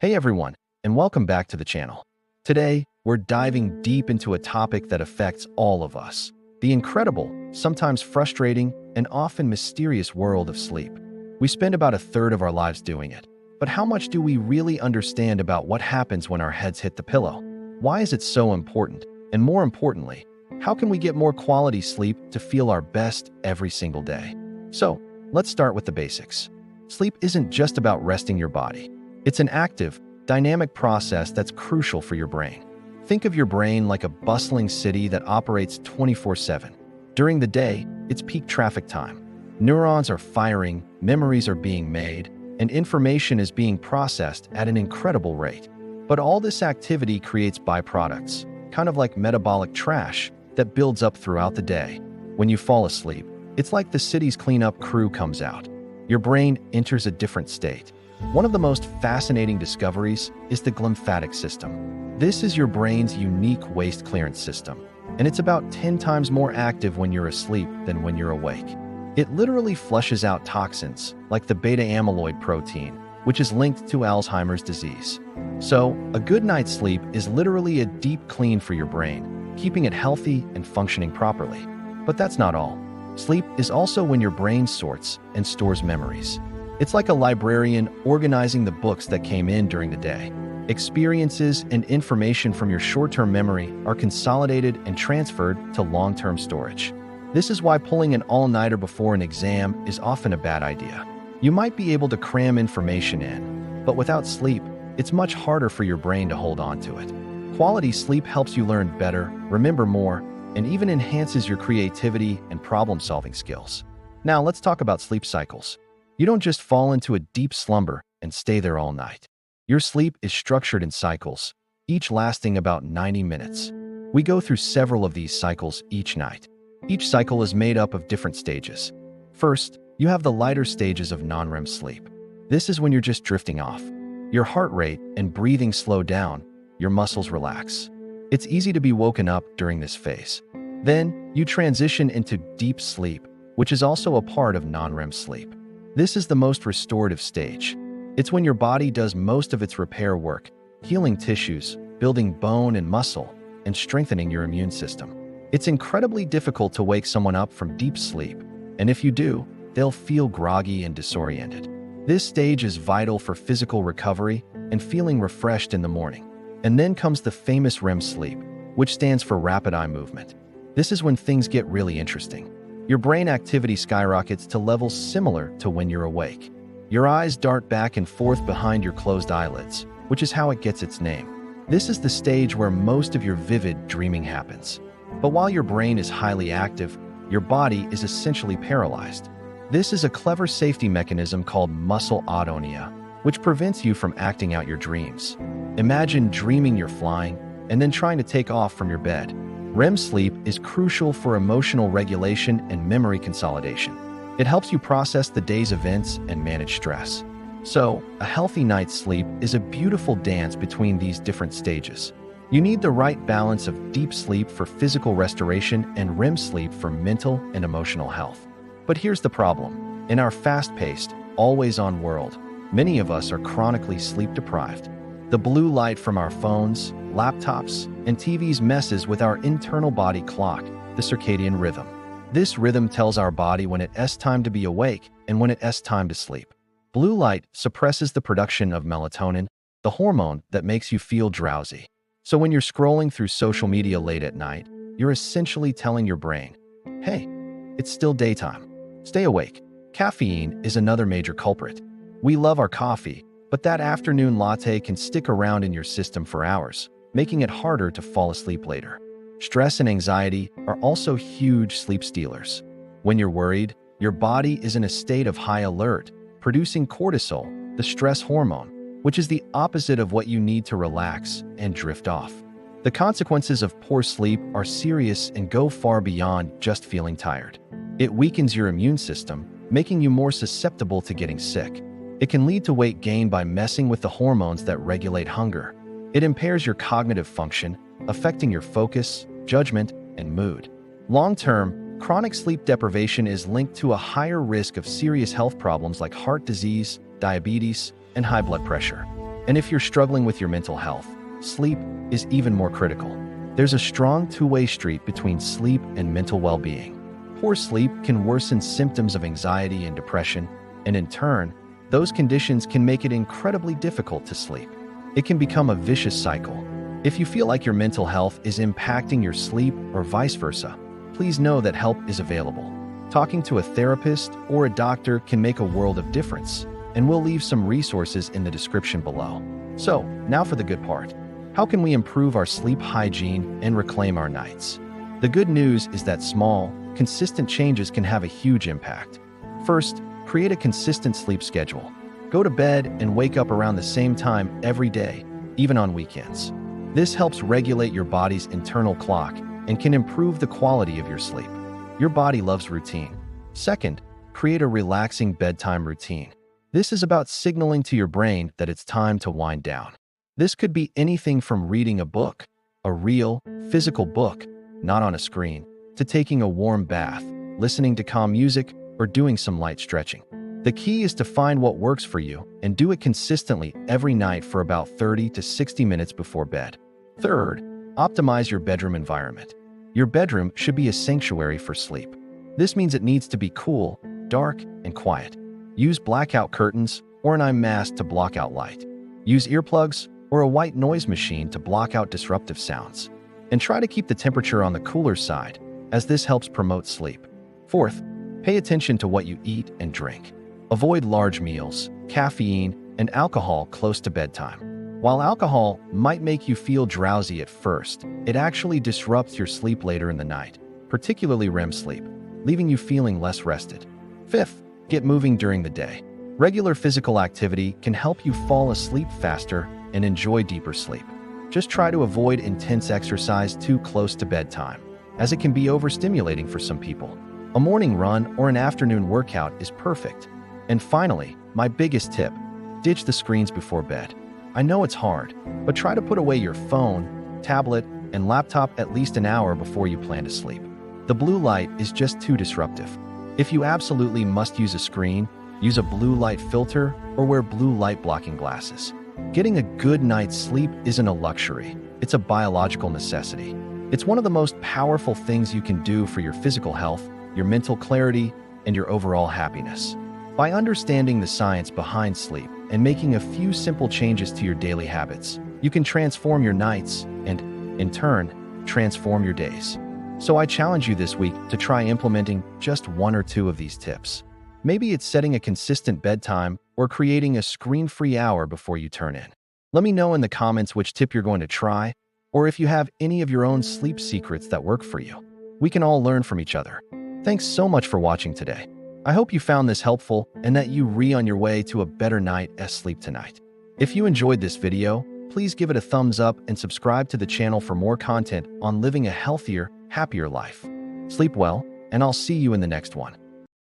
Hey everyone, and welcome back to the channel. Today, we're diving deep into a topic that affects all of us, the incredible, sometimes frustrating, and often mysterious world of sleep. We spend about a third of our lives doing it, but how much do we really understand about what happens when our heads hit the pillow? Why is it so important? And more importantly, how can we get more quality sleep to feel our best every single day? So, let's start with the basics. Sleep isn't just about resting your body. It's an active, dynamic process that's crucial for your brain. Think of your brain like a bustling city that operates 24/7. During the day, it's peak traffic time. Neurons are firing, memories are being made, and information is being processed at an incredible rate. But all this activity creates byproducts, kind of like metabolic trash, that builds up throughout the day. When you fall asleep, it's like the city's cleanup crew comes out. Your brain enters a different state. One of the most fascinating discoveries is the glymphatic system. This is your brain's unique waste clearance system, and it's about 10 times more active when you're asleep than when you're awake. It literally flushes out toxins like the beta amyloid protein, which is linked to Alzheimer's disease. So, a good night's sleep is literally a deep clean for your brain, keeping it healthy and functioning properly. But that's not all. Sleep is also when your brain sorts and stores memories. It's like a librarian organizing the books that came in during the day. Experiences and information from your short-term memory are consolidated and transferred to long-term storage. This is why pulling an all-nighter before an exam is often a bad idea. You might be able to cram information in, but without sleep, it's much harder for your brain to hold on to it. Quality sleep helps you learn better, remember more, and even enhances your creativity and problem-solving skills. Now let's talk about sleep cycles. You don't just fall into a deep slumber and stay there all night. Your sleep is structured in cycles, each lasting about 90 minutes. We go through several of these cycles each night. Each cycle is made up of different stages. First, you have the lighter stages of non-REM sleep. This is when you're just drifting off. Your heart rate and breathing slow down, your muscles relax. It's easy to be woken up during this phase. Then, you transition into deep sleep, which is also a part of non-REM sleep. This is the most restorative stage. It's when your body does most of its repair work, healing tissues, building bone and muscle, and strengthening your immune system. It's incredibly difficult to wake someone up from deep sleep, and if you do, they'll feel groggy and disoriented. This stage is vital for physical recovery and feeling refreshed in the morning. And then comes the famous REM sleep, which stands for rapid eye movement. This is when things get really interesting. Your brain activity skyrockets to levels similar to when you're awake. Your eyes dart back and forth behind your closed eyelids, which is how it gets its name. This is the stage where most of your vivid dreaming happens. But while your brain is highly active, your body is essentially paralyzed. This is a clever safety mechanism called muscle autonomy, which prevents you from acting out your dreams. Imagine dreaming you're flying and then trying to take off from your bed. REM sleep is crucial for emotional regulation and memory consolidation. It helps you process the day's events and manage stress. So, a healthy night's sleep is a beautiful dance between these different stages. You need the right balance of deep sleep for physical restoration and REM sleep for mental and emotional health. But here's the problem. In our fast-paced, always-on world, many of us are chronically sleep-deprived. The blue light from our phones, laptops, and TVs messes with our internal body clock, the circadian rhythm. This rhythm tells our body when it's time to be awake and when it's time to sleep. Blue light suppresses the production of melatonin, the hormone that makes you feel drowsy. So when you're scrolling through social media late at night, you're essentially telling your brain, hey, it's still daytime. Stay awake. Caffeine is another major culprit. We love our coffee, but that afternoon latte can stick around in your system for hours, making it harder to fall asleep later. Stress and anxiety are also huge sleep stealers. When you're worried, your body is in a state of high alert, producing cortisol, the stress hormone, which is the opposite of what you need to relax and drift off. The consequences of poor sleep are serious and go far beyond just feeling tired. It weakens your immune system, making you more susceptible to getting sick. It can lead to weight gain by messing with the hormones that regulate hunger. It impairs your cognitive function, affecting your focus, judgment, and mood. Long-term, chronic sleep deprivation is linked to a higher risk of serious health problems like heart disease, diabetes, and high blood pressure. And if you're struggling with your mental health, sleep is even more critical. There's a strong two-way street between sleep and mental well-being. Poor sleep can worsen symptoms of anxiety and depression, and in turn, those conditions can make it incredibly difficult to sleep. It can become a vicious cycle. If you feel like your mental health is impacting your sleep or vice versa, please know that help is available. Talking to a therapist or a doctor can make a world of difference, and we'll leave some resources in the description below. So, now for the good part. How can we improve our sleep hygiene and reclaim our nights? The good news is that small, consistent changes can have a huge impact. First, create a consistent sleep schedule. Go to bed and wake up around the same time every day, even on weekends. This helps regulate your body's internal clock and can improve the quality of your sleep. Your body loves routine. Second, create a relaxing bedtime routine. This is about signaling to your brain that it's time to wind down. This could be anything from reading a book, a real, physical book, not on a screen, to taking a warm bath, listening to calm music, or doing some light stretching. The key is to find what works for you and do it consistently every night for about 30 to 60 minutes before bed. Third, optimize your bedroom environment. Your bedroom should be a sanctuary for sleep. This means it needs to be cool, dark, and quiet. Use blackout curtains or an eye mask to block out light. Use earplugs or a white noise machine to block out disruptive sounds. And try to keep the temperature on the cooler side, as this helps promote sleep. Fourth, pay attention to what you eat and drink. Avoid large meals, caffeine, and alcohol close to bedtime. While alcohol might make you feel drowsy at first, it actually disrupts your sleep later in the night, particularly REM sleep, leaving you feeling less rested. Fifth, get moving during the day. Regular physical activity can help you fall asleep faster and enjoy deeper sleep. Just try to avoid intense exercise too close to bedtime, as it can be overstimulating for some people. A morning run or an afternoon workout is perfect. And finally, my biggest tip, ditch the screens before bed. I know it's hard, but try to put away your phone, tablet, and laptop at least an hour before you plan to sleep. The blue light is just too disruptive. If you absolutely must use a screen, use a blue light filter or wear blue light blocking glasses. Getting a good night's sleep isn't a luxury, it's a biological necessity. It's one of the most powerful things you can do for your physical health, your mental clarity, and your overall happiness. By understanding the science behind sleep and making a few simple changes to your daily habits, you can transform your nights and, in turn, transform your days. So I challenge you this week to try implementing just one or two of these tips. Maybe it's setting a consistent bedtime or creating a screen-free hour before you turn in. Let me know in the comments which tip you're going to try, or if you have any of your own sleep secrets that work for you. We can all learn from each other. Thanks so much for watching today. I hope you found this helpful and that you on your way to a better night's sleep tonight. If you enjoyed this video, please give it a thumbs up and subscribe to the channel for more content on living a healthier, happier life. Sleep well, and I'll see you in the next one.